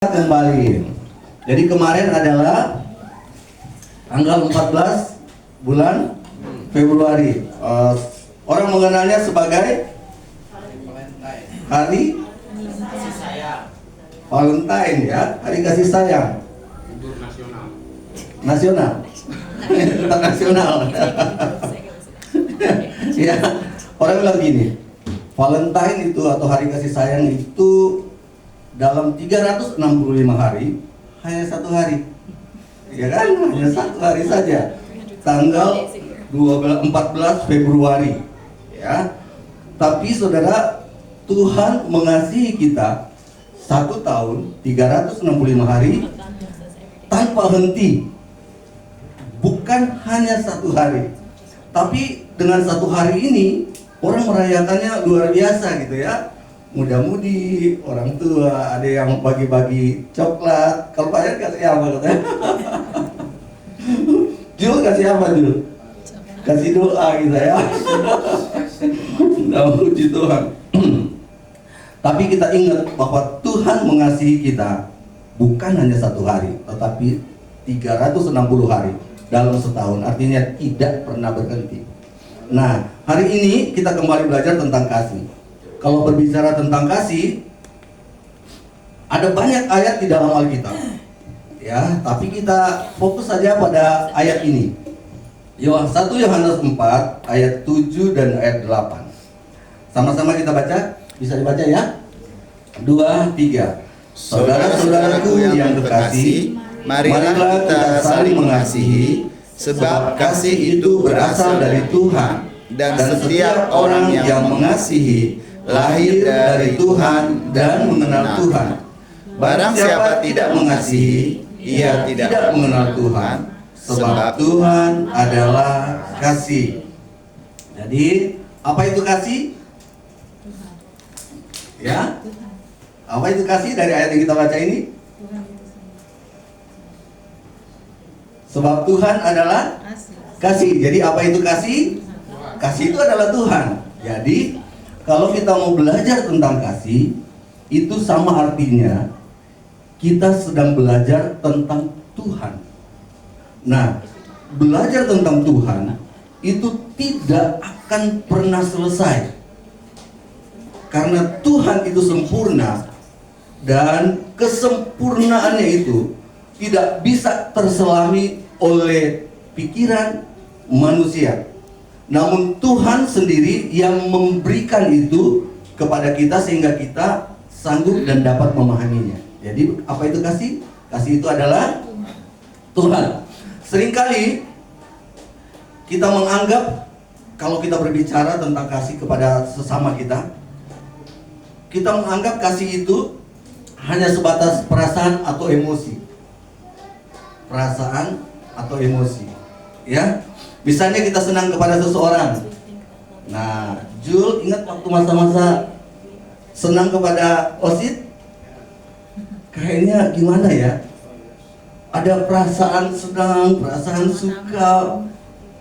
Kembali. Jadi kemarin adalah tanggal 14 bulan Februari. Orang mengenalnya sebagai Hari Kasih Sayang. Valentine ya, Hari Kasih Sayang. Nasional. Internasional. Ya, orang bilang gini, Valentine itu atau Hari Kasih Sayang itu dalam 365 hari hanya satu hari, ya kan? Hanya satu hari saja, tanggal 14 Februari, ya. Tapi saudara, Tuhan mengasihi kita 1 tahun 365 hari tanpa henti. Bukan hanya satu hari, tapi dengan satu hari ini orang merayakannya luar biasa gitu ya. Muda-mudi, orang tua, ada yang bagi-bagi coklat. Kalau Pak Yan kasih apa katanya? Jul kasih apa Jul? Kasih doa gitu ya. Nah, puji Tuhan. Tapi kita ingat bahwa Tuhan mengasihi kita bukan hanya satu hari, tetapi 360 hari dalam setahun. Artinya tidak pernah berhenti. Nah, hari ini kita kembali belajar tentang kasih. Kalau berbicara tentang kasih, ada banyak ayat di dalam Alkitab, ya. Tapi kita fokus saja pada ayat ini. 1 Yohanes 4 ayat 7 dan ayat 8. Sama-sama kita baca. Bisa dibaca ya? 2, 3. Saudara-saudaraku yang terkasih, marilah kita saling mengasihi, sebab kasih itu berasal dari Tuhan, dan setiap orang yang mengasihi lahir dari Tuhan dan mengenal Tuhan. Barang siapa tidak mengasihi, ia tidak mengenal Tuhan, sebab Tuhan adalah kasih. Jadi, apa itu kasih? Ya? Apa itu kasih dari ayat yang kita baca ini? Sebab Tuhan adalah kasih. Jadi apa itu kasih? Kasih itu adalah Tuhan. Jadi kalau kita mau belajar tentang kasih, itu sama artinya kita sedang belajar tentang Tuhan. Nah, belajar tentang Tuhan itu tidak akan pernah selesai, karena Tuhan itu sempurna, dan kesempurnaannya itu tidak bisa terselami oleh pikiran manusia. Namun Tuhan sendiri yang memberikan itu kepada kita sehingga kita sanggup dan dapat memahaminya. Jadi apa itu kasih? Kasih itu adalah Tuhan. Seringkali kita menganggap kalau kita berbicara tentang kasih kepada sesama kita, kita menganggap kasih itu hanya sebatas perasaan atau emosi. Perasaan atau emosi, ya. Misalnya kita senang kepada seseorang. Nah, Jul ingat waktu masa-masa senang kepada Osit? Kayaknya gimana ya? Ada perasaan senang, perasaan suka,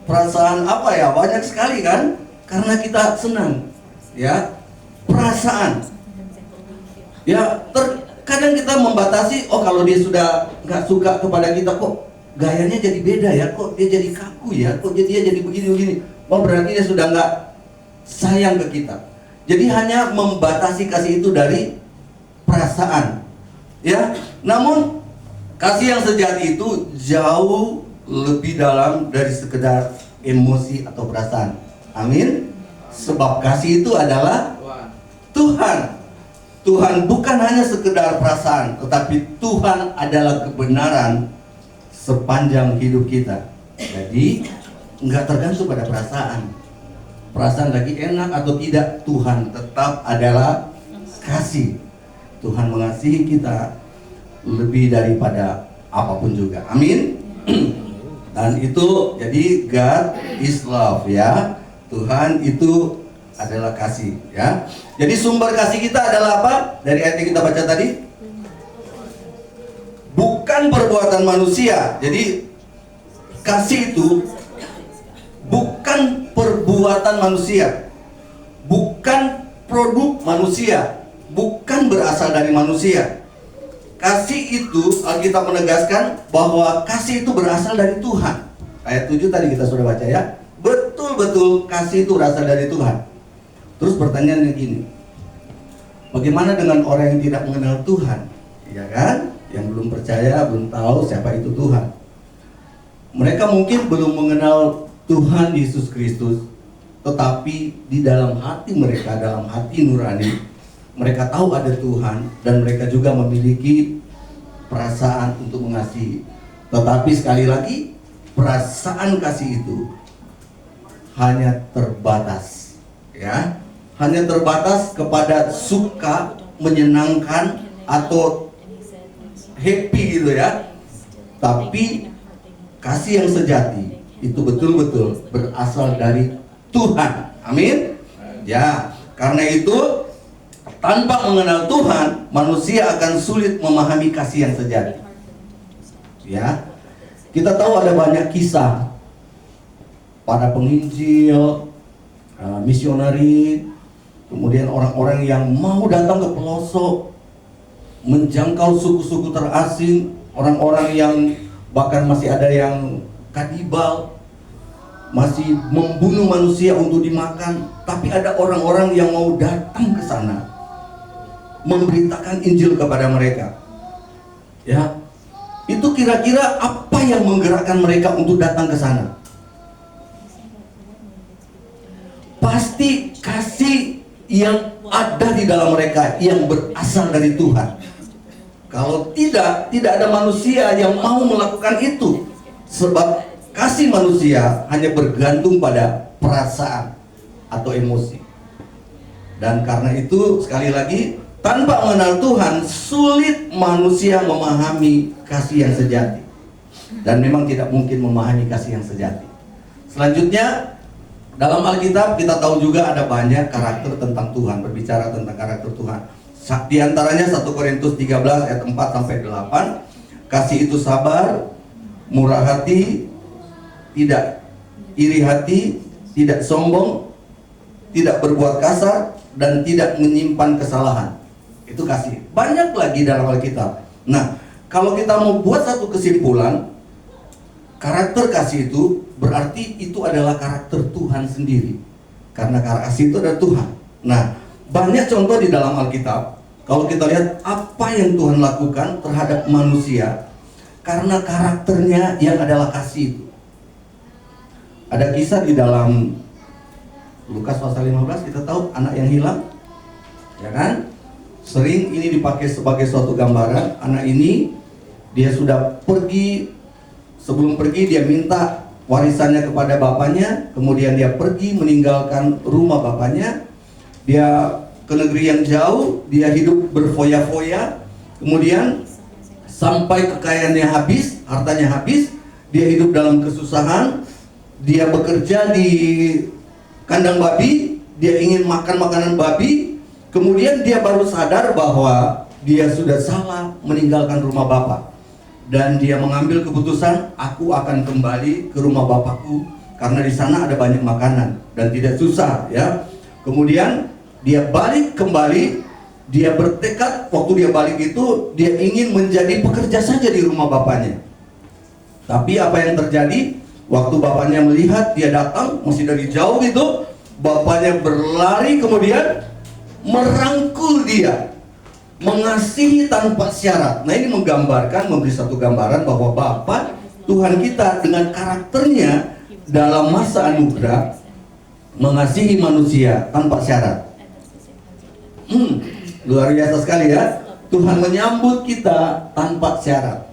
perasaan apa ya? Banyak sekali kan? Karena kita senang, ya. Perasaan. Ya, terkadang kita membatasi, oh kalau dia sudah nggak suka kepada kita, kok gayanya jadi beda ya, kok dia jadi kaku ya, kok dia jadi begini-begini. Oh berarti dia sudah nggak sayang ke kita. Jadi hanya membatasi kasih itu dari perasaan, ya. Namun kasih yang sejati itu jauh lebih dalam dari sekedar emosi atau perasaan. Amin. Sebab kasih itu adalah Tuhan. Tuhan bukan hanya sekedar perasaan, tetapi Tuhan adalah kebenaran sepanjang hidup kita. Jadi nggak tergantung pada perasaan. Perasaan lagi enak atau tidak, Tuhan tetap adalah kasih. Tuhan mengasihi kita lebih daripada apapun juga. Amin. Dan itu jadi God is love, ya. Tuhan itu adalah kasih, ya. Jadi sumber kasih kita adalah apa? Dari ayat yang kita baca tadi, bukan perbuatan manusia. Jadi kasih itu bukan perbuatan manusia, bukan produk manusia, bukan berasal dari manusia. kasih itu Alkitab menegaskan bahwa kasih itu berasal dari Tuhan. Ayat 7 tadi kita sudah baca ya. Betul-betul kasih itu berasal dari Tuhan. Terus pertanyaannya gini, bagaimana dengan orang yang tidak mengenal Tuhan? Ya kan? Yang belum percaya, belum tahu siapa itu Tuhan. Mereka mungkin belum mengenal Tuhan Yesus Kristus, tetapi di dalam hati mereka, dalam hati nurani, mereka tahu ada Tuhan dan mereka juga memiliki perasaan untuk mengasihi. Tetapi sekali lagi, perasaan kasih itu hanya terbatas, ya, hanya terbatas kepada suka, menyenangkan atau happy gitu ya. Tapi kasih yang sejati itu betul-betul berasal dari Tuhan. Amin. Ya, karena itu tanpa mengenal Tuhan, manusia akan sulit memahami kasih yang sejati. Ya, kita tahu ada banyak kisah para penginjil, misionari, kemudian orang-orang yang mau datang ke pelosok, menjangkau suku-suku terasing, orang-orang yang bahkan masih ada yang kanibal, masih membunuh manusia untuk dimakan. Tapi ada orang-orang yang mau datang ke sana, memberitakan Injil kepada mereka. Ya, itu kira-kira apa yang menggerakkan mereka untuk datang ke sana? Pasti kasih yang ada di dalam mereka yang berasal dari Tuhan. Kalau tidak ada manusia yang mau melakukan itu. Sebab kasih manusia hanya bergantung pada perasaan atau emosi. Dan karena itu sekali lagi, tanpa mengenal Tuhan, sulit manusia memahami kasih yang sejati. Dan memang tidak mungkin memahami kasih yang sejati. Selanjutnya, dalam Alkitab kita tahu juga ada banyak karakter tentang Tuhan, berbicara tentang karakter Tuhan. Di antaranya 1 Korintus 13 ayat 4 sampai 8. Kasih itu sabar, murah hati, tidak iri hati, tidak sombong, tidak berbuat kasar, dan tidak menyimpan kesalahan. Itu kasih. Banyak lagi dalam Alkitab. Nah, kalau kita mau buat satu kesimpulan, karakter kasih itu berarti itu adalah karakter Tuhan sendiri. Karena kasih itu adalah Tuhan. Nah, banyak contoh di dalam Alkitab. Kalau kita lihat apa yang Tuhan lakukan terhadap manusia, karena karakternya yang adalah kasih itu. Ada kisah di dalam Lukas pasal 15, kita tahu anak yang hilang, ya kan? Sering ini dipakai sebagai suatu gambaran. Anak ini dia sudah pergi, sebelum pergi dia minta warisannya kepada bapaknya, kemudian dia pergi meninggalkan rumah bapaknya, dia ke negeri yang jauh, dia hidup berfoya-foya, kemudian sampai kekayaannya habis, hartanya habis, dia hidup dalam kesusahan, dia bekerja di kandang babi, dia ingin makan makanan babi, kemudian dia baru sadar bahwa dia sudah salah meninggalkan rumah bapak. Dan dia mengambil keputusan, aku akan kembali ke rumah bapakku karena di sana ada banyak makanan dan tidak susah, ya. Kemudian dia balik kembali, dia bertekad waktu dia balik itu dia ingin menjadi pekerja saja di rumah bapaknya. Tapi apa yang terjadi? Waktu bapaknya melihat dia datang masih dari jauh gitu, bapaknya berlari kemudian merangkul dia, mengasihi tanpa syarat. Nah, ini menggambarkan, memberi satu gambaran bahwa Bapa Tuhan kita dengan karakternya dalam masa anugerah mengasihi manusia tanpa syarat. Luar biasa sekali ya. Tuhan menyambut kita tanpa syarat.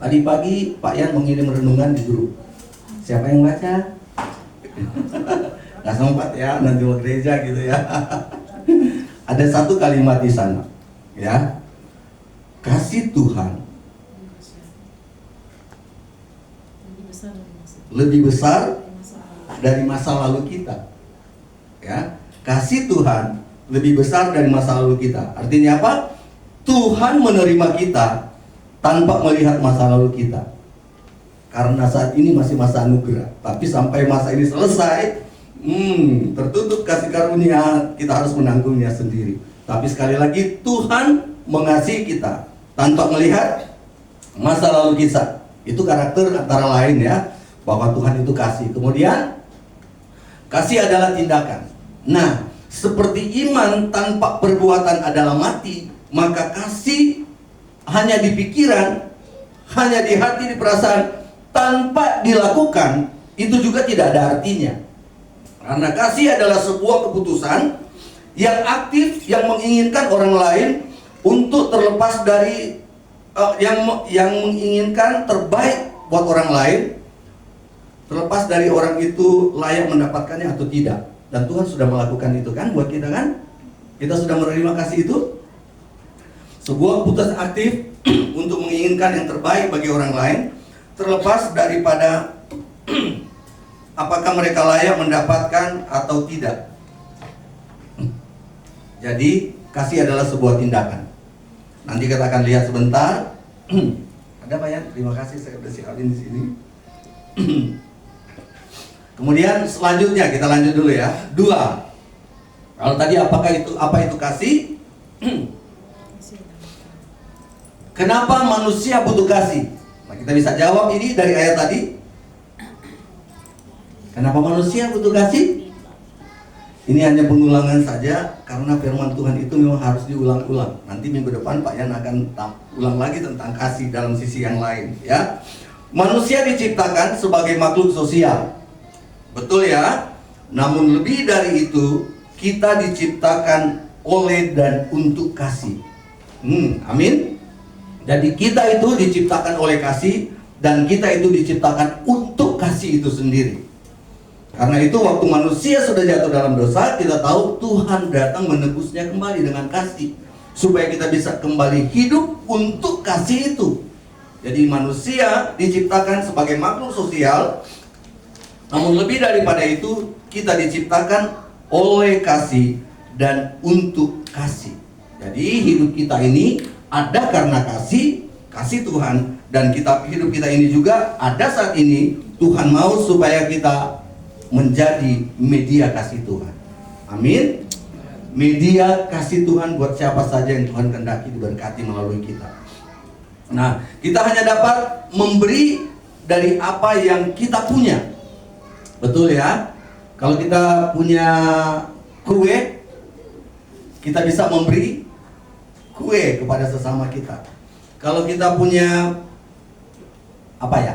Tadi pagi Pak Yan mengirim renungan di grup. Siapa yang baca? Gak sempat ya, nanti mau gereja gitu ya. Ada satu kalimat di sana, ya. Kasih Tuhan lebih besar dari masa lalu kita. Ya, kasih Tuhan lebih besar dari masa lalu kita. Artinya apa? Tuhan menerima kita tanpa melihat masa lalu kita. Karena saat ini masih masa anugerah. Tapi sampai masa ini selesai, tertutup kasih karunia, kita harus menanggungnya sendiri. Tapi sekali lagi, Tuhan mengasihi kita tanpa melihat masa lalu kita. Itu karakter antara lain ya, bahwa Tuhan itu kasih. Kemudian kasih adalah tindakan. Nah, seperti iman tanpa perbuatan adalah mati, maka kasih hanya di pikiran, hanya di hati, di perasaan, tanpa dilakukan, itu juga tidak ada artinya. Karena kasih adalah sebuah keputusan yang aktif, yang menginginkan orang lain untuk terlepas dari yang menginginkan terbaik buat orang lain, terlepas dari orang itu layak mendapatkannya atau tidak. Dan Tuhan sudah melakukan itu kan buat kita kan? Kita sudah menerima kasih itu. Sebuah keputusan aktif untuk menginginkan yang terbaik bagi orang lain, terlepas daripada apakah mereka layak mendapatkan atau tidak. Jadi kasih adalah sebuah tindakan. Nanti kita akan lihat sebentar. Ada Pak Yan? Terima kasih, saya sudah siapin di sini. Kemudian selanjutnya kita lanjut dulu ya. 2. Kalau tadi apa itu kasih? Kenapa manusia butuh kasih? Nah, kita bisa jawab ini dari ayat tadi. Kenapa manusia butuh kasih? Ini hanya pengulangan saja, karena firman Tuhan itu memang harus diulang-ulang. Nanti minggu depan Pak Yan akan ulang lagi tentang kasih dalam sisi yang lain ya. Manusia diciptakan sebagai makhluk sosial. Betul ya? Namun lebih dari itu, kita diciptakan oleh dan untuk kasih. Amin. Jadi kita itu diciptakan oleh kasih, dan kita itu diciptakan untuk kasih itu sendiri. Karena itu waktu manusia sudah jatuh dalam dosa, kita tahu Tuhan datang menebusnya kembali dengan kasih, supaya kita bisa kembali hidup untuk kasih itu. Jadi manusia diciptakan sebagai makhluk sosial, namun lebih daripada itu, kita diciptakan oleh kasih dan untuk kasih. Jadi hidup kita ini ada karena kasih Tuhan, dan hidup kita ini juga ada saat ini Tuhan mau supaya kita menjadi media kasih Tuhan. Amin. Media kasih Tuhan buat siapa saja yang Tuhan kehendaki diberkati melalui kita. Nah, kita hanya dapat memberi dari apa yang kita punya. Betul ya? Kalau kita punya kue, kita bisa memberi kue kepada sesama kita. Kalau kita punya apa ya?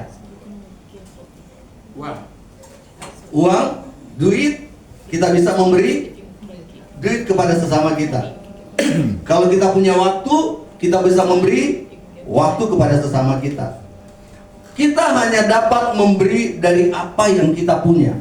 Uang, duit, kita bisa memberi duit kepada sesama kita. Kalau kita punya waktu, kita bisa memberi waktu kepada sesama kita. Kita hanya dapat memberi dari apa yang kita punya.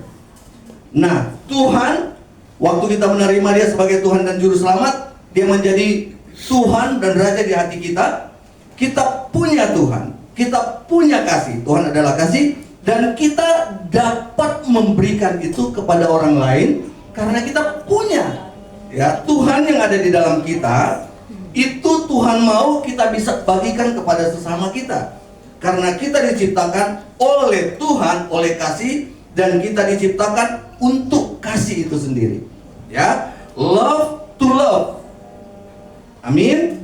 Nah, Tuhan, waktu kita menerima Dia sebagai Tuhan dan Juru Selamat, Dia menjadi Tuhan dan Raja di hati kita. Kita punya Tuhan, kita punya kasih. Tuhan adalah kasih. Dan kita dapat memberikan itu kepada orang lain karena kita punya ya Tuhan yang ada di dalam kita. Itu Tuhan mau kita bisa bagikan kepada sesama kita, karena kita diciptakan oleh Tuhan, oleh kasih, dan kita diciptakan untuk kasih itu sendiri ya. Love to love. Amin.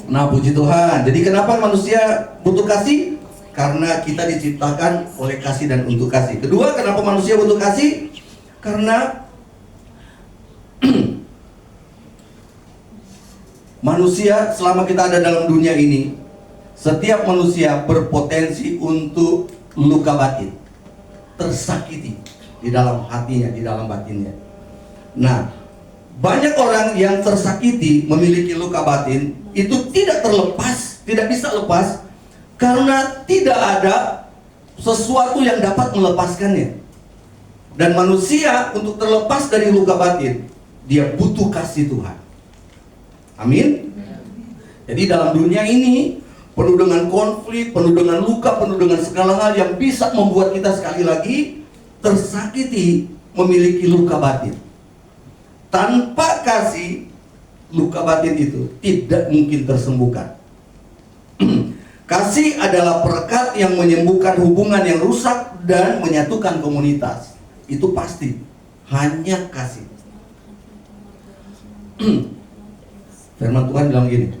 Nah, puji Tuhan. Jadi kenapa manusia butuh kasih? Karena kita diciptakan oleh kasih dan untuk kasih. Kedua, kenapa manusia butuh kasih? Karena manusia selama kita ada dalam dunia ini, setiap manusia berpotensi untuk luka batin, tersakiti di dalam hatinya, di dalam batinnya. Nah, banyak orang yang tersakiti, memiliki luka batin, itu tidak terlepas, tidak bisa lepas, karena tidak ada sesuatu yang dapat melepaskannya. Dan manusia untuk terlepas dari luka batin, dia butuh kasih Tuhan. Amin. Jadi dalam dunia ini penuh dengan konflik, penuh dengan luka, penuh dengan segala hal yang bisa membuat kita sekali lagi tersakiti, memiliki luka batin. Tanpa kasih, luka batin itu tidak mungkin tersembuhkan. Kasih adalah perekat yang menyembuhkan hubungan yang rusak dan menyatukan komunitas. Itu pasti. Hanya kasih. Firman Tuhan bilang gini,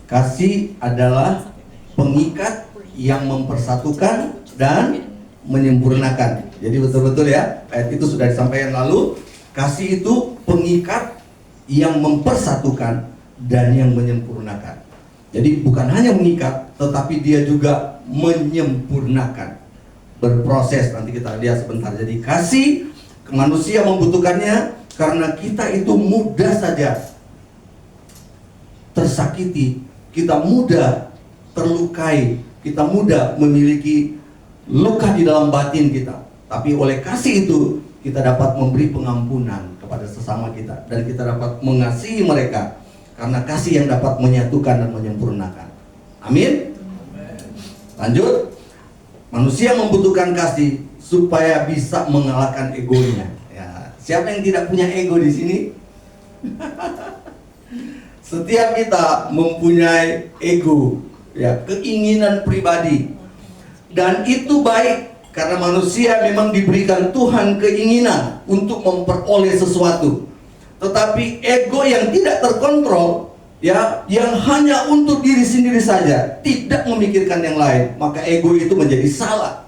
Kasih adalah pengikat yang mempersatukan dan menyempurnakan. Jadi betul-betul ya, ayat itu sudah disampaikan lalu. Kasih itu pengikat yang mempersatukan dan yang menyempurnakan. Jadi bukan hanya mengikat, tetapi dia juga menyempurnakan. Berproses, nanti kita lihat sebentar. Jadi kasih ke manusia membutuhkannya karena kita itu mudah saja tersakiti, kita mudah terlukai, kita mudah memiliki luka di dalam batin kita. Tapi oleh kasih itu kita dapat memberi pengampunan kepada sesama kita, dan kita dapat mengasihi mereka karena kasih yang dapat menyatukan dan menyempurnakan. Amin. Lanjut. Manusia membutuhkan kasih supaya bisa mengalahkan egonya. Ya, siapa yang tidak punya ego di sini? Setiap kita mempunyai ego, ya, keinginan pribadi. Dan itu baik karena manusia memang diberikan Tuhan keinginan untuk memperoleh sesuatu. Tetapi ego yang tidak terkontrol, ya, yang hanya untuk diri sendiri saja, tidak memikirkan yang lain, maka ego itu menjadi salah.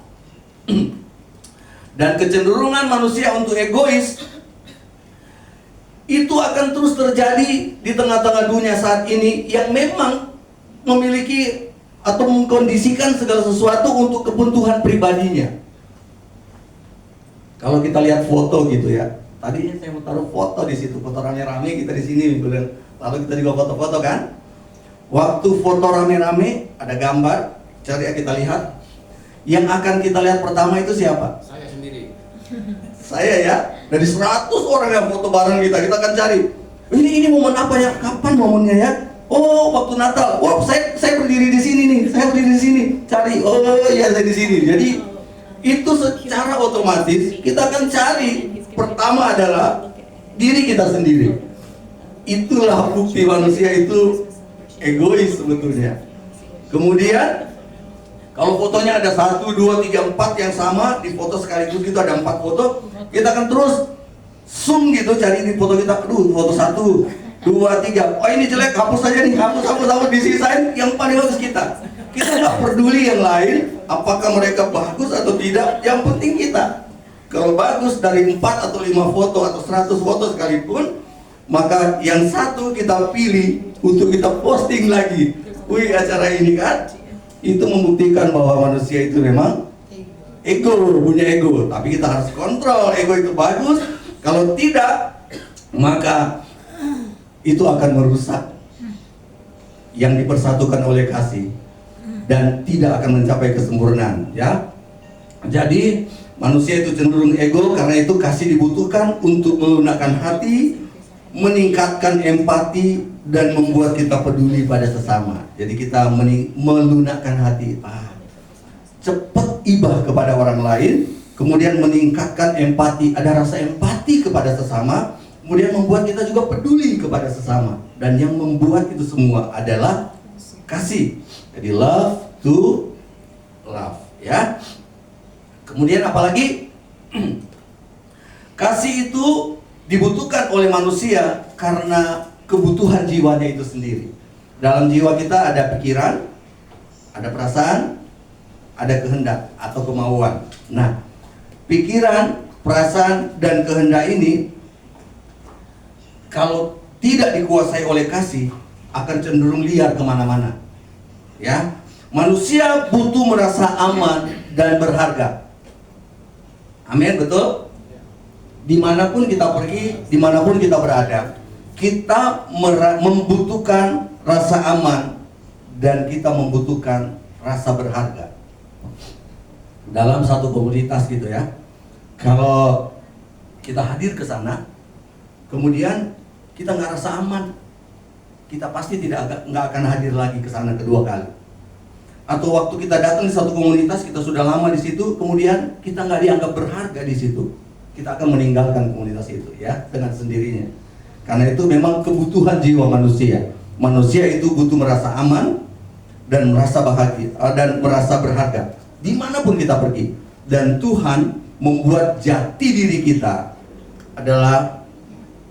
Dan kecenderungan manusia untuk egois itu akan terus terjadi di tengah-tengah dunia saat ini, yang memang memiliki atau mengkondisikan segala sesuatu untuk kebutuhan pribadinya. Kalau kita lihat foto gitu ya, tadinya saya mau taruh foto di situ, foto rame-rame kita di sini, lalu kita juga foto-foto kan. Waktu foto rame-rame ada gambar, cari ya, kita lihat. Yang akan kita lihat pertama itu siapa? Saya sendiri. Saya ya, dari 100 orang yang foto bareng kita akan cari. Ini momen apa ya? Kapan momennya ya? Oh, waktu Natal. Wah, saya berdiri di sini nih. Saya berdiri di sini. Cari. Oh iya, saya di sini. Jadi itu secara otomatis kita akan cari. Pertama adalah diri kita sendiri. Itulah bukti manusia itu egois sebetulnya. Kemudian kalau fotonya ada 1, 2, 3, 4 yang sama, di foto sekaligus itu ada 4 foto, kita akan terus zoom gitu, cari di foto kita. Aduh, foto 1, 2, 3. Oh ini jelek, hapus saja nih, hapus, disisain yang paling bagus kita. Kita nggak peduli yang lain, apakah mereka bagus atau tidak. Yang penting kita. Kalau bagus dari 4 atau 5 foto atau 100 foto sekalipun, maka yang satu kita pilih untuk kita posting lagi. Wih, acara ini kan, itu membuktikan bahwa manusia itu memang ego, punya ego. Tapi kita harus kontrol ego itu bagus. Kalau tidak, maka itu akan merusak yang dipersatukan oleh kasih dan tidak akan mencapai kesempurnaan, ya. Jadi manusia itu cenderung ego, karena itu kasih dibutuhkan untuk melunakkan hati, meningkatkan empati, dan membuat kita peduli pada sesama. Jadi kita melunakkan hati, cepat ibah kepada orang lain, kemudian meningkatkan empati, ada rasa empati kepada sesama, kemudian membuat kita juga peduli kepada sesama. Dan yang membuat itu semua adalah kasih. Jadi love to love, ya. Kemudian apalagi? Kasih itu dibutuhkan oleh manusia karena kebutuhan jiwanya itu sendiri. Dalam jiwa kita ada pikiran, ada perasaan, ada kehendak atau kemauan. Nah, pikiran, perasaan, dan kehendak ini kalau tidak dikuasai oleh kasih akan cenderung liar kemana-mana, ya. Manusia butuh merasa aman dan berharga. Amin, betul? Dimanapun kita pergi, dimanapun kita berada, kita membutuhkan rasa aman dan kita membutuhkan rasa berharga. Dalam satu komunitas gitu ya, kalau kita hadir ke sana, kemudian kita nggak rasa aman, kita pasti nggak akan hadir lagi ke sana kedua kali. Atau waktu kita datang di satu komunitas, kita sudah lama di situ, kemudian kita nggak dianggap berharga di situ, kita akan meninggalkan komunitas itu, ya, dengan sendirinya. Karena itu memang kebutuhan jiwa manusia. Manusia itu butuh merasa aman dan merasa bahagia dan merasa berharga dimanapun kita pergi. Dan Tuhan membuat jati diri kita adalah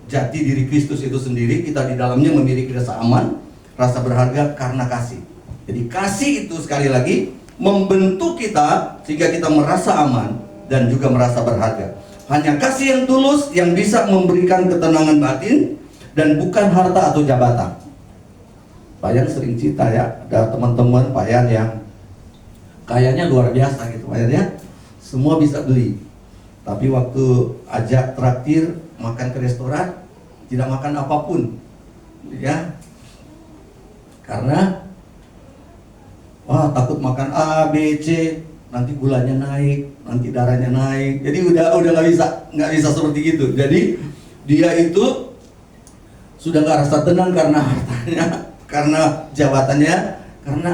jati diri Kristus itu sendiri. Kita di dalamnya memiliki rasa aman, rasa berharga karena kasih. Jadi kasih itu sekali lagi membentuk kita sehingga kita merasa aman dan juga merasa berharga. Hanya kasih yang tulus yang bisa memberikan ketenangan batin dan bukan harta atau jabatan. Pak Yan sering cerita ya, ada teman-teman Pak Yan yang kayaknya luar biasa gitu Pak Yan ya, semua bisa beli. Tapi waktu ajak traktir makan ke restoran, tidak makan apapun, ya, karena wah takut makan A, B, C, nanti gulanya naik, nanti darahnya naik. Jadi udah nggak bisa seperti itu. Jadi dia itu sudah nggak rasa tenang karena hartanya, karena jabatannya, karena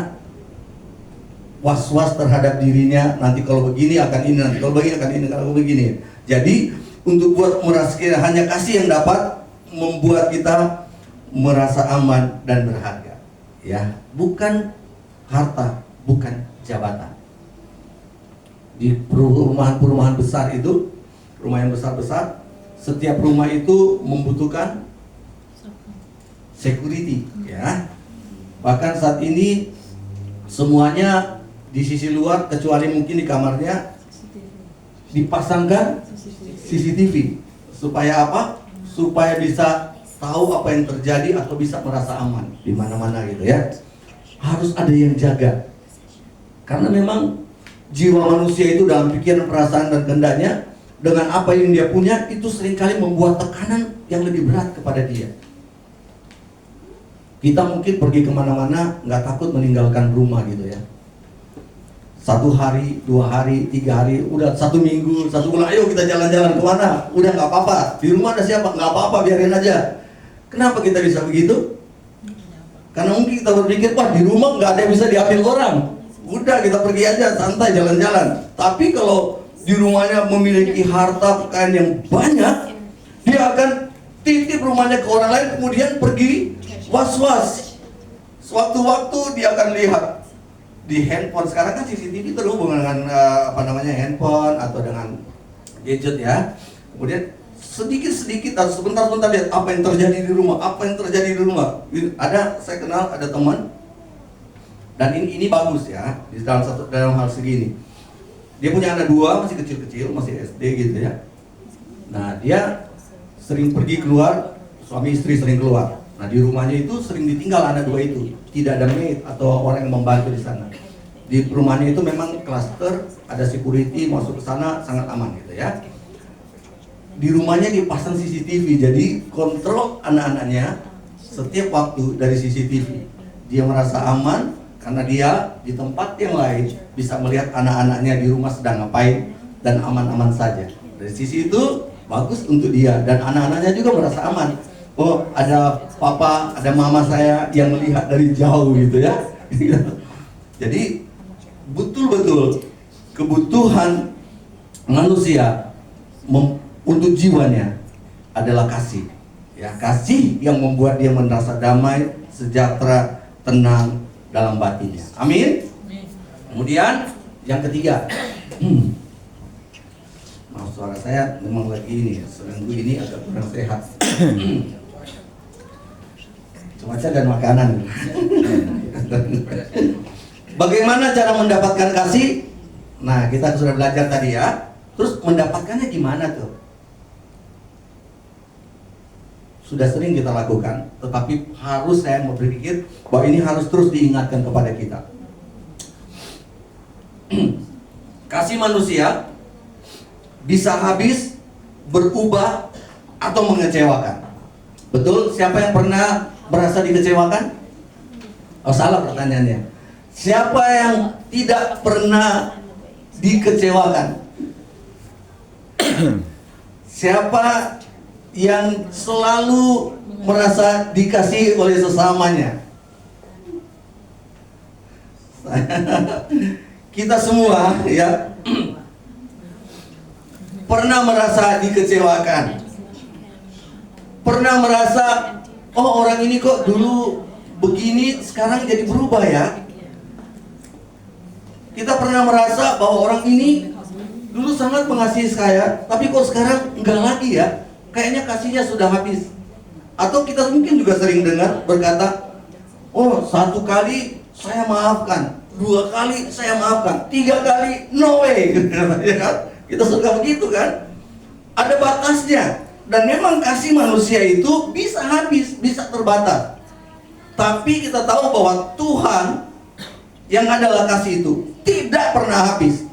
was-was terhadap dirinya. Nanti kalau begini akan ini, nanti kalau begini akan ini, kalau begini. Jadi untuk buat merasa hanya kasih yang dapat membuat kita merasa aman dan berharga. Ya, bukan harta, bukan jabatan. Di perumahan-perumahan besar itu, rumah yang besar-besar, setiap rumah itu membutuhkan security, ya. Bahkan saat ini semuanya di sisi luar kecuali mungkin di kamarnya dipasangkan CCTV. Supaya apa? Supaya bisa tahu apa yang terjadi atau bisa merasa aman di mana-mana gitu ya. Harus ada yang jaga. Karena memang jiwa manusia itu dalam pikiran, perasaan, dan kehendaknya dengan apa yang dia punya itu seringkali membuat tekanan yang lebih berat kepada dia. Kita mungkin pergi kemana-mana nggak takut meninggalkan rumah gitu ya. 1 hari, 2 hari, 3 hari, udah 1 minggu, 1 bulan, ayo kita jalan-jalan kemana? Udah nggak apa-apa, di rumah ada siapa? Nggak apa-apa, biarin aja. Kenapa kita bisa begitu? Karena mungkin kita berpikir, wah di rumah nggak ada yang bisa diambil orang. Udah kita pergi aja, santai jalan-jalan. Tapi kalau di rumahnya memiliki harta kekayaan yang banyak, dia akan titip rumahnya ke orang lain, kemudian pergi was-was. Sewaktu-waktu dia akan lihat di handphone. Sekarang kan CCTV terhubung dengan handphone atau dengan gadget ya. Kemudian sedikit-sedikit atau sebentar-sebentar lihat apa yang terjadi di rumah, apa yang terjadi di rumah. Saya kenal ada teman, dan ini bagus ya dalam hal segini. Dia punya anak 2 masih kecil-kecil, masih SD gitu ya. Nah dia sering pergi keluar, suami istri sering keluar. Nah di rumahnya itu sering ditinggal anak 2 itu, tidak ada maid atau orang yang membantu di sana. Di rumahnya itu memang klaster, ada security, masuk ke sana sangat aman gitu ya. Di rumahnya dipasang CCTV, jadi kontrol anak-anaknya setiap waktu dari CCTV. Dia merasa aman karena dia di tempat yang lain bisa melihat anak-anaknya di rumah sedang ngapain dan aman-aman saja. Dari sisi itu bagus untuk dia, dan anak-anaknya juga merasa aman. Oh ada papa, ada mama saya yang melihat dari jauh gitu ya. Jadi betul-betul kebutuhan manusia untuk jiwanya adalah kasih. Ya, kasih yang membuat dia merasa damai, sejahtera, tenang dalam batinnya. Amin. Kemudian yang ketiga, maaf suara saya memang lagi ini, seminggu ini agak kurang sehat. Cuaca dan makanan. Bagaimana cara mendapatkan kasih? Nah, kita sudah belajar tadi ya. Terus mendapatkannya gimana tuh? Sudah sering kita lakukan, tetapi harus saya mau berpikir bahwa ini harus terus diingatkan kepada kita. Kasih manusia bisa habis, berubah, atau mengecewakan. Betul? Siapa yang pernah merasa dikecewakan? Oh, salah pertanyaannya. Siapa yang tidak pernah dikecewakan? Siapa yang selalu merasa dikasih oleh sesamanya? Kita semua ya pernah merasa dikecewakan. Pernah merasa, oh orang ini kok dulu begini, sekarang jadi berubah ya. Kita pernah merasa bahwa orang ini dulu sangat mengasihi saya, tapi kok sekarang enggak lagi ya. Kayaknya kasihnya sudah habis. Atau kita mungkin juga sering dengar berkata, Oh, 1 kali saya maafkan, 2 kali saya maafkan, 3 kali no way. Ya kan? Kita suka begitu kan? Ada batasnya. Dan memang kasih manusia itu bisa habis, bisa terbatas. Tapi kita tahu bahwa Tuhan yang adalah kasih itu tidak pernah habis,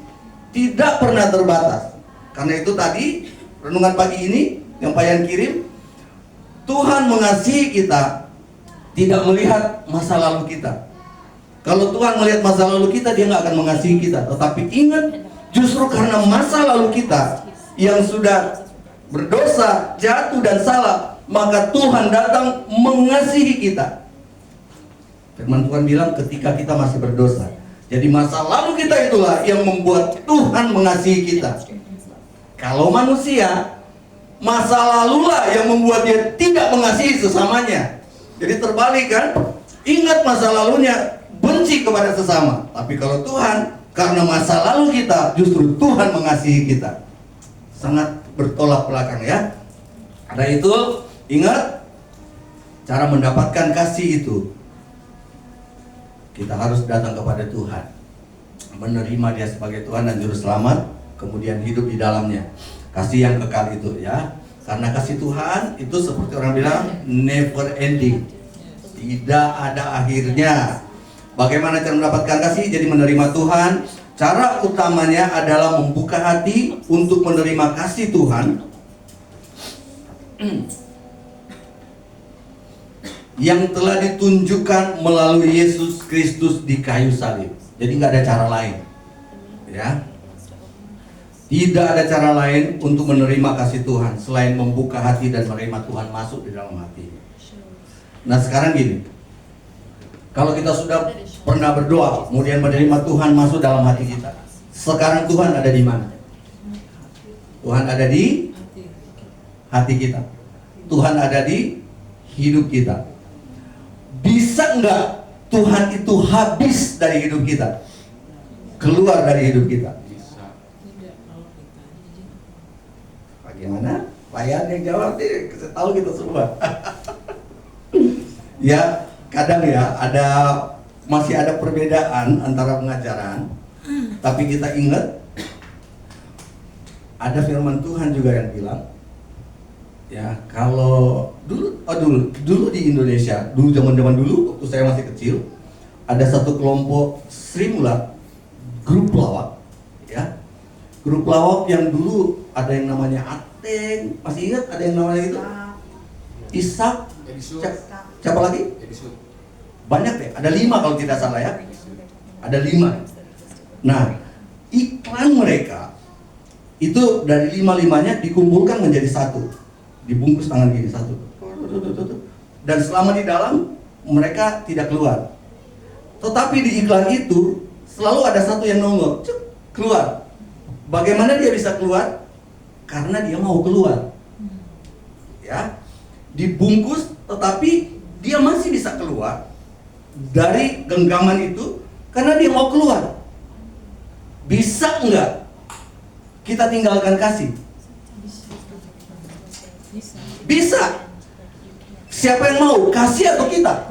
tidak pernah terbatas. Karena itu tadi renungan pagi ini yang Pak Yan kirim, Tuhan mengasihi kita tidak melihat masa lalu kita. Kalau Tuhan melihat masa lalu kita, Dia nggak akan mengasihi kita. Tetapi ingat, justru karena masa lalu kita yang sudah berdosa, jatuh dan salah, maka Tuhan datang mengasihi kita. Firman Tuhan bilang ketika kita masih berdosa. Jadi masa lalu kita itulah yang membuat Tuhan mengasihi kita. Kalau manusia, masa lalulah yang membuat dia tidak mengasihi sesamanya. Jadi terbalik kan? Ingat masa lalunya, benci kepada sesama. Tapi kalau Tuhan, karena masa lalu kita, justru Tuhan mengasihi kita. Sangat bertolak belakang ya. Karena itu, ingat, cara mendapatkan kasih itu, kita harus datang kepada Tuhan, menerima Dia sebagai Tuhan dan Juru Selamat, kemudian hidup di dalamnya. Kasih yang kekal itu ya. Karena kasih Tuhan itu seperti orang bilang never ending, tidak ada akhirnya. Bagaimana cara mendapatkan kasih? Jadi menerima Tuhan. Cara utamanya adalah membuka hati untuk menerima kasih Tuhan yang telah ditunjukkan melalui Yesus Kristus di kayu salib. Jadi nggak ada cara lain, ya. Tidak ada cara lain untuk menerima kasih Tuhan selain membuka hati dan menerima Tuhan masuk di dalam hati. Nah sekarang gini, kalau kita sudah pernah berdoa, kemudian menerima Tuhan masuk dalam hati kita, sekarang Tuhan ada di mana? Tuhan ada di hati kita. Tuhan ada di hidup kita. Bisa nggak Tuhan itu habis dari hidup kita, keluar dari hidup kita? Bagaimana? Pak Yan yang jawab nih, saya tahu kita semua. Ya, kadang ya masih ada perbedaan antara pengajaran, tapi kita ingat ada firman Tuhan juga yang bilang, ya kalau dulu di Indonesia, zaman dulu waktu saya masih kecil, ada satu kelompok Sri Mulat, grup pelawak, ya, grup pelawak yang dulu ada yang namanya Ateng, masih ingat ada yang namanya itu? Ishak, siapa lagi? Banyak deh, ada 5 kalau tidak salah ya, ada 5. Nah, iklan mereka itu dari 5-5-nya dikumpulkan menjadi satu, dibungkus tangan gini satu, dan selama di dalam mereka tidak keluar. Tetapi di iklan itu selalu ada satu yang nongol, keluar. Bagaimana dia bisa keluar? Karena dia mau keluar, ya, dibungkus, tetapi dia masih bisa keluar dari genggaman itu karena dia mau keluar. Bisa enggak kita tinggalkan kasih? Bisa. Siapa yang mau? Kasih atau kita?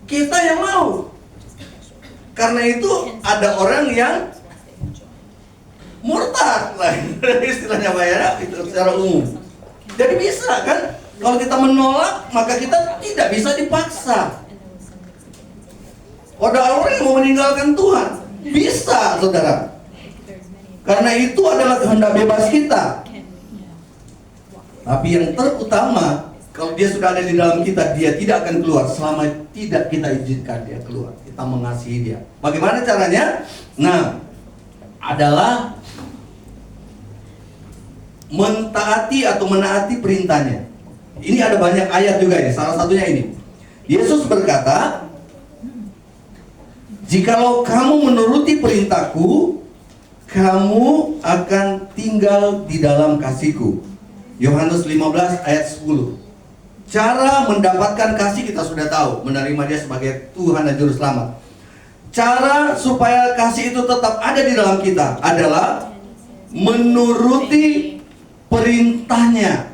Kita yang mau. Karena itu ada orang yang murtad lah, istilahnya Pak ya, itu secara umum. Jadi bisa kan? Kalau kita menolak, maka kita tidak bisa dipaksa. Ada orang yang mau meninggalkan Tuhan, bisa saudara. Karena itu adalah kehendak bebas kita. Tapi yang terutama, kalau dia sudah ada di dalam kita, dia tidak akan keluar selama tidak kita izinkan dia keluar. Kita mengasihi dia. Bagaimana caranya? Nah, adalah mentaati atau menaati perintahnya. Ini ada banyak ayat juga ya. Salah satunya ini. Yesus berkata, "Jikalau kamu menuruti perintahku, kamu akan tinggal di dalam kasihku." Yohanes 15 ayat 10. Cara mendapatkan kasih kita sudah tahu, menerima dia sebagai Tuhan dan Juru Selamat. Cara supaya kasih itu tetap ada di dalam kita adalah menuruti perintahnya.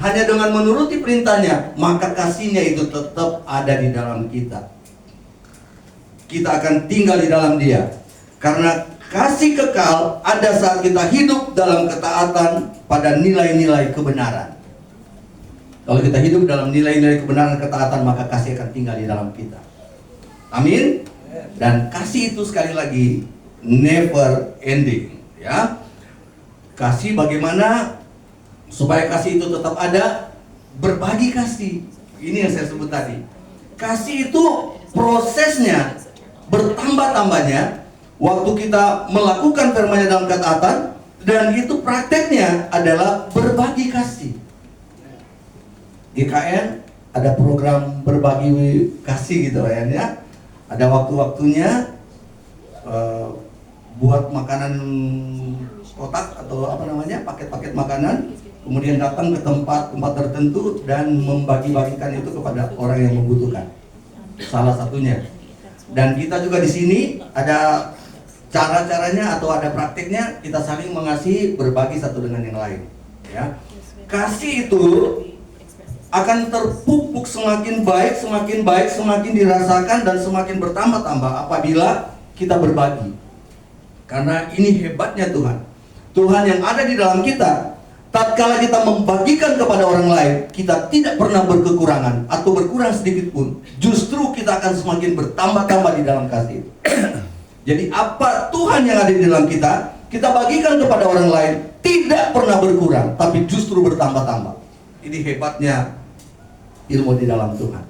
hanya dengan menuruti perintahnya, maka kasihnya itu tetap ada di dalam kita. Kita akan tinggal di dalam dia. Karena kasih kekal ada saat kita hidup dalam ketaatan pada nilai-nilai kebenaran. Kalau kita hidup dalam nilai-nilai kebenaran ketaatan, maka kasih akan tinggal di dalam kita. Amin. Dan kasih itu sekali lagi never ending, ya. Kasih bagaimana supaya kasih itu tetap ada? Berbagi kasih. Ini yang saya sebut tadi. Kasih itu prosesnya bertambah-tambahnya waktu kita melakukan firman-Nya dalam ketaatan, dan itu prakteknya adalah berbagi kasih. GKN ada program berbagi kasih gitu ya. Ada waktu-waktunya buat makanan kotak atau apa namanya, paket-paket makanan, kemudian datang ke tempat-tempat tertentu dan membagi-bagikan itu kepada orang yang membutuhkan. Salah satunya. Dan kita juga di sini ada cara-caranya atau ada praktiknya, kita saling mengasihi, berbagi satu dengan yang lain. Ya, kasih itu akan terpupuk semakin baik, semakin dirasakan dan semakin bertambah-tambah apabila kita berbagi. Karena ini hebatnya Tuhan. Tuhan yang ada di dalam kita, tatkala kita membagikan kepada orang lain, kita tidak pernah berkekurangan atau berkurang sedikit pun. Justru kita akan semakin bertambah-tambah di dalam kasih. Jadi apa Tuhan yang ada di dalam kita, kita bagikan kepada orang lain, tidak pernah berkurang, tapi justru bertambah-tambah. Ini hebatnya ilmu di dalam Tuhan.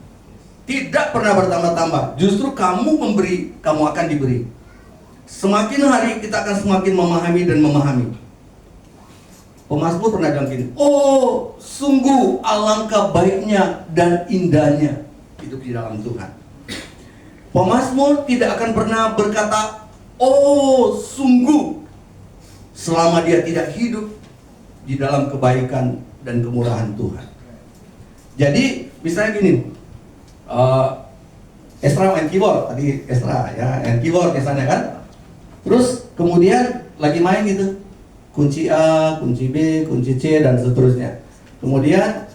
Tidak pernah bertambah-tambah. Justru kamu memberi, kamu akan diberi. Semakin hari kita akan semakin memahami dan memahami. Pemazmur pernah bilang gini, oh sungguh alangkah baiknya dan indahnya hidup di dalam Tuhan. Pemazmur tidak akan pernah berkata, oh sungguh, selama dia tidak hidup di dalam kebaikan dan kemurahan Tuhan. Jadi misalnya gini, Esra main keyboard, tadi Esra ya, main keyboard misalnya kan. Terus kemudian lagi main gitu, kunci A, kunci B, kunci C dan seterusnya. Kemudian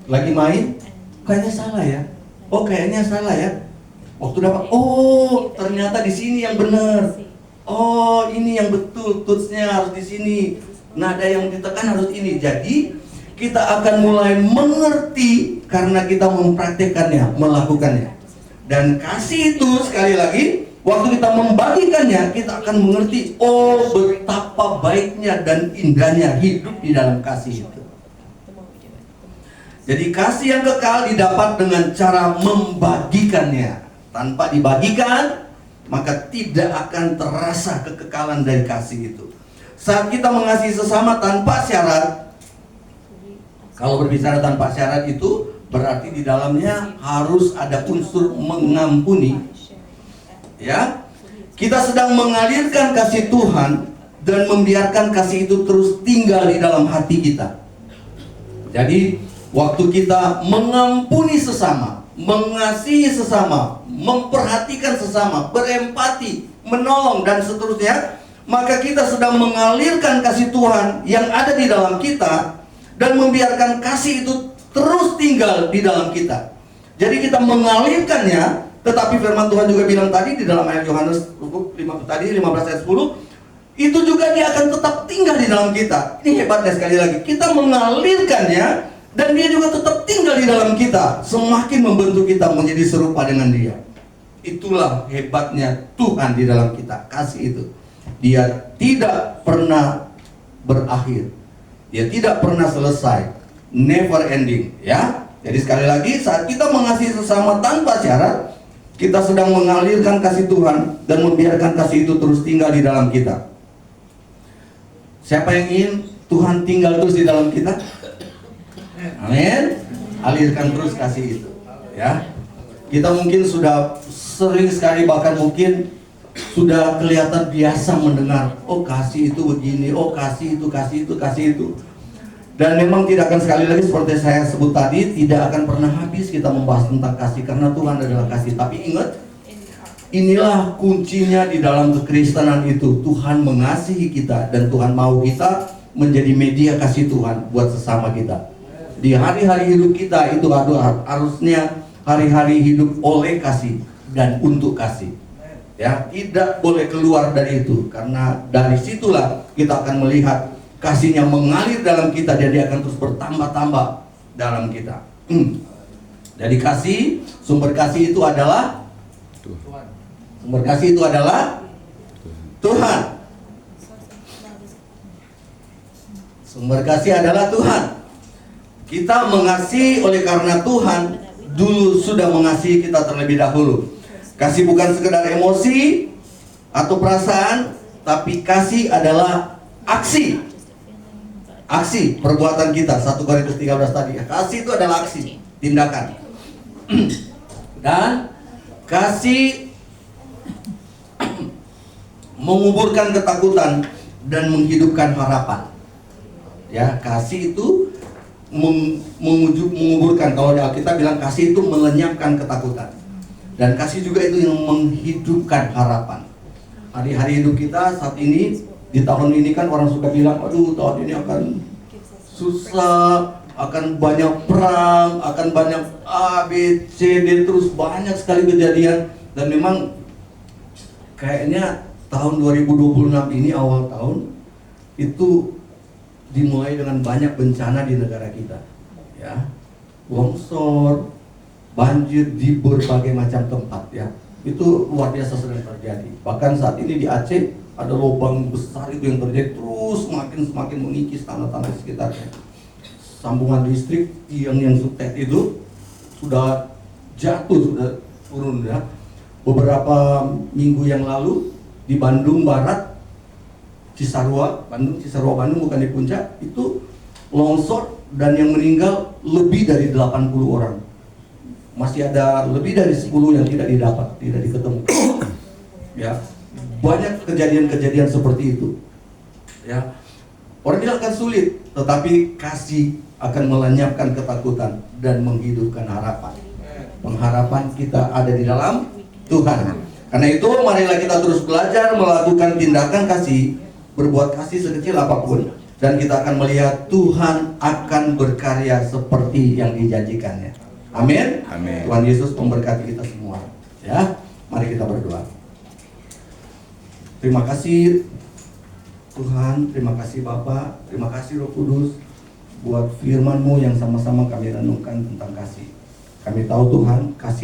lagi main, kayaknya salah ya. Oh kayaknya salah ya. Waktu dapat, oh ternyata di sini yang benar. Oh ini yang betul, tutsnya harus di sini. Nada yang ditekan harus ini. Jadi kita akan mulai mengerti karena kita mempraktekannya, melakukannya. Dan kasih itu sekali lagi, waktu kita membagikannya, kita akan mengerti, oh betapa baiknya dan indahnya hidup di dalam kasih itu. Jadi kasih yang kekal didapat dengan cara membagikannya. Tanpa dibagikan, maka tidak akan terasa kekekalan dari kasih itu. Saat kita mengasihi sesama tanpa syarat, kalau berbicara tanpa syarat itu berarti di dalamnya harus ada unsur mengampuni. Ya, kita sedang mengalirkan kasih Tuhan dan membiarkan kasih itu terus tinggal di dalam hati kita. Jadi, waktu kita mengampuni sesama, mengasihi sesama, memperhatikan sesama, berempati, menolong dan seterusnya, maka kita sedang mengalirkan kasih Tuhan yang ada di dalam kita dan membiarkan kasih itu terus tinggal di dalam kita. Jadi kita mengalirkannya. Tetapi firman Tuhan juga bilang tadi di dalam ayat Yohanes 15 ayat 10, itu juga dia akan tetap tinggal di dalam kita. Ini hebatnya sekali lagi. Kita mengalirkannya dan dia juga tetap tinggal di dalam kita, semakin membentuk kita menjadi serupa dengan dia. Itulah hebatnya Tuhan di dalam kita. Kasih itu, dia tidak pernah berakhir. Dia tidak pernah selesai. Never ending, ya. Jadi sekali lagi, saat kita mengasihi sesama tanpa syarat, kita sedang mengalirkan kasih Tuhan dan membiarkan kasih itu terus tinggal di dalam kita. Siapa yang ingin Tuhan tinggal terus di dalam kita? Amin. Alirkan terus kasih itu, ya. Kita mungkin sudah sering sekali, bahkan mungkin sudah kelihatan biasa mendengar, oh kasih itu begini, oh kasih itu, kasih itu, kasih itu. Dan memang tidak akan, sekali lagi seperti saya sebut tadi, tidak akan pernah habis kita membahas tentang kasih, karena Tuhan adalah kasih. Tapi ingat, inilah kuncinya di dalam kekristenan itu. Tuhan mengasihi kita dan Tuhan mau kita menjadi media kasih Tuhan buat sesama kita. Di hari-hari hidup kita itu harusnya hari-hari hidup oleh kasih dan untuk kasih. Ya, tidak boleh keluar dari itu, karena dari situlah kita akan melihat kasihnya mengalir dalam kita, dan dia akan terus bertambah-tambah dalam kita. Jadi kasih, sumber kasih itu adalah Tuhan. Sumber kasih itu adalah Tuhan. Sumber kasih adalah Tuhan. Kita mengasihi oleh karena Tuhan dulu sudah mengasihi kita terlebih dahulu. Kasih bukan sekedar emosi atau perasaan, tapi kasih adalah aksi. Aksi perbuatan kita. 1 Korintus 13 tadi. Kasih itu adalah aksi, tindakan. Dan kasih menguburkan ketakutan dan menghidupkan harapan. Ya, kasih itu menguburkan. Kalau di Alkitab bilang kasih itu melenyapkan ketakutan. Dan kasih juga itu yang menghidupkan harapan. Hari-hari hidup kita saat ini, di tahun ini kan orang suka bilang, aduh tahun ini akan susah, akan banyak perang, akan banyak A, B, C, D, terus banyak sekali kejadian. Dan memang kayaknya tahun 2026 ini, awal tahun, itu dimulai dengan banyak bencana di negara kita. Ya, longsor, banjir di berbagai macam tempat, ya. Itu luar biasa sedang terjadi. Bahkan saat ini di Aceh ada lubang besar itu yang terjadi, terus semakin mengikis tanah-tanah sekitarnya. Sambungan listrik yang sutet itu sudah jatuh, sudah turun, ya. Beberapa minggu yang lalu di Bandung Barat, Cisarua Bandung, bukan di Puncak, itu longsor dan yang meninggal lebih dari 80 orang. Masih ada lebih dari 10 yang tidak diketemu. Ya, banyak kejadian-kejadian seperti itu. Ya, orang bilang akan sulit, tetapi kasih akan melenyapkan ketakutan dan menghidupkan harapan. Pengharapan kita ada di dalam Tuhan. Karena itu, marilah kita terus belajar melakukan tindakan kasih, berbuat kasih sekecil apapun, dan kita akan melihat Tuhan akan berkarya seperti yang dijanjikannya. Amin. Amin. Tuhan Yesus memberkati kita semua. Ya, mari kita berdoa. Terima kasih Tuhan, terima kasih Bapa, terima kasih Roh Kudus buat firman-Mu yang sama-sama kami renungkan tentang kasih. Kami tahu Tuhan, kasih